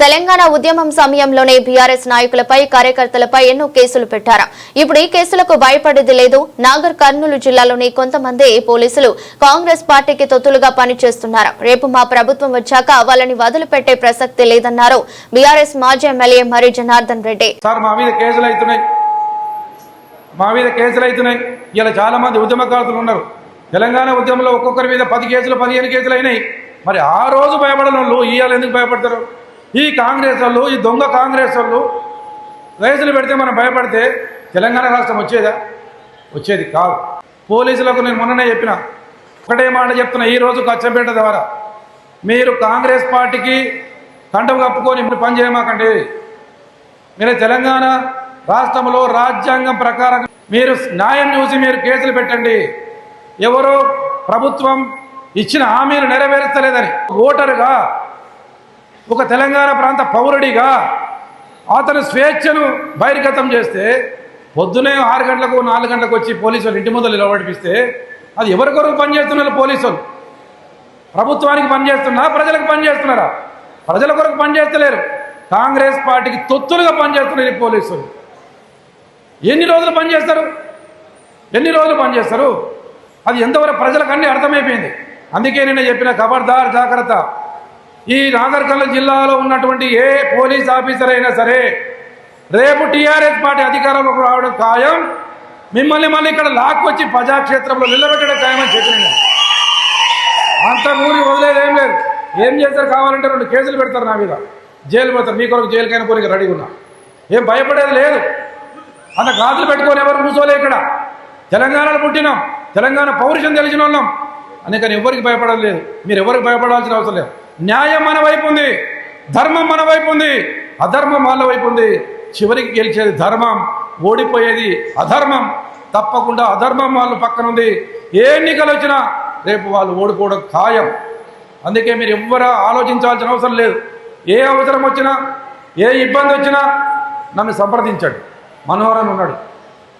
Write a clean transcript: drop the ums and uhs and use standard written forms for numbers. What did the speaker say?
తెలంగాణ ఉద్యమం సమయంలోనే బీఆర్ఎస్ నాయకులపై కార్యకర్తలపై ఎన్నో కేసులు పెట్టారు. ఇప్పుడు ఈ కేసులకు భయపడేది లేదు. నాగర్ కర్నూలు జిల్లాలోని కొంతమంది పోలీసులు కాంగ్రెస్ పార్టీకి తొత్తులుగా పనిచేస్తున్నారు. రేపు మా ప్రభుత్వం వచ్చాక వాళ్ళని వదిలిపెట్టే ప్రసక్తి లేదన్నారు బీఆర్ఎస్ మాజీ ఎమ్మెల్యే మరి జనార్దన్ రెడ్డి. మా మీద కేసులు అవుతున్నాయి. ఇలా చాలా మంది ఉద్యమకారులు ఉన్నారు. తెలంగాణ ఉద్యమంలో ఒక్కొక్కరి మీద 10 కేసులు 15 కేసులు అయినాయి. మరి ఆ రోజు భయపడని వాళ్ళు ఇవాళ ఎందుకు భయపడతారు? ఈ కాంగ్రెస్ వాళ్ళు, ఈ దొంగ కాంగ్రెస్ వాళ్ళు కేసులు పెడితే మనం భయపడితే తెలంగాణ రాష్ట్రం వచ్చేదా? వచ్చేది కాదు. పోలీసులకు నేను మొన్ననే చెప్పిన ఒకటే మాట చెప్తున్నా. ఈ రోజు కచ్చంపేట ద్వారా మీరు కాంగ్రెస్ పార్టీకి కంటం కప్పుకొని పని చేయమాకండి. మీరు తెలంగాణ రాష్ట్రంలో రాజ్యాంగం ప్రకారం మీరు న్యాయం చూసి మీరు కేసులు పెట్టండి. ఎవరో ప్రభుత్వం ఇచ్చిన హామీలు నెరవేర్చలేదని ఓటరుగా, ఒక తెలంగాణ ప్రాంత పౌరుడిగా అతను స్వేచ్ఛను బహిర్గతం చేస్తే పొద్దునే 6 గంటలకు 4 గంటలకు వచ్చి పోలీసులు ఇంటి ముందు నిలబడిపిస్తే అది ఎవరి కొరకు పనిచేస్తున్నారు? పోలీసులు ప్రభుత్వానికి పనిచేస్తున్నా, ప్రజలకు పనిచేస్తున్నారా? ప్రజల కొరకు పనిచేస్తలేరు. కాంగ్రెస్ పార్టీకి తొత్తులుగా పనిచేస్తున్నారు ఈ పోలీసులు. ఎన్ని రోజులు పనిచేస్తారు? అది ఎంతవరకు ప్రజలకు అన్నీ అర్థమైపోయింది. అందుకే నేను చెప్పిన ఖబర్దార్ జాగ్రత్త. ఈ నాగర్ కర్నూలు జిల్లాలో ఉన్నటువంటి ఏ పోలీస్ ఆఫీసర్ అయినా సరే రేపు టీఆర్ఎస్ పార్టీ అధికారంలోకి రావడం ఖాయం. మిమ్మల్ని మళ్ళీ ఇక్కడ లాక్కొచ్చి ప్రజాక్షేత్రంలో నిలబెట్టడం ఖాయమని చెప్పిన. అంత ఊరి వదిలేదు ఏం లేదు. ఏం చేస్తారు? కావాలంటే 2 కేసులు పెడతారు నా మీద, జైలు పోతారు. మీ కొరకు జైలుకైనా పోనీ రెడీగా ఉన్నా. ఏం భయపడేది లేదు. అంత గాజులు పెట్టుకొని ఎవరు కూర్చోలే. ఇక్కడ తెలంగాణలో పుట్టినాం, తెలంగాణ పౌరుషం తెలిసిన వాళ్ళం. అందుకని ఎవరికి భయపడలేదు. మీరు ఎవరికి భయపడాల్సిన అవసరం లేదు. న్యాయం మన వైపు ఉంది, ధర్మం మన వైపు ఉంది, అధర్మం వాళ్ళ వైపు ఉంది. చివరికి గెలిచేది ధర్మం, ఓడిపోయేది అధర్మం. తప్పకుండా అధర్మం వాళ్ళు పక్కన ఉంది. ఏ ఎన్నికలు వచ్చినా రేపు వాళ్ళు ఓడిపోవడం ఖాయం. అందుకే మీరు ఎవ్వరూ ఆలోచించాల్సిన అవసరం లేదు. ఏ అవసరం వచ్చినా, ఏ ఇబ్బంది వచ్చినా నన్ను సంప్రదించండి. మనోహరన్ ఉన్నాడు.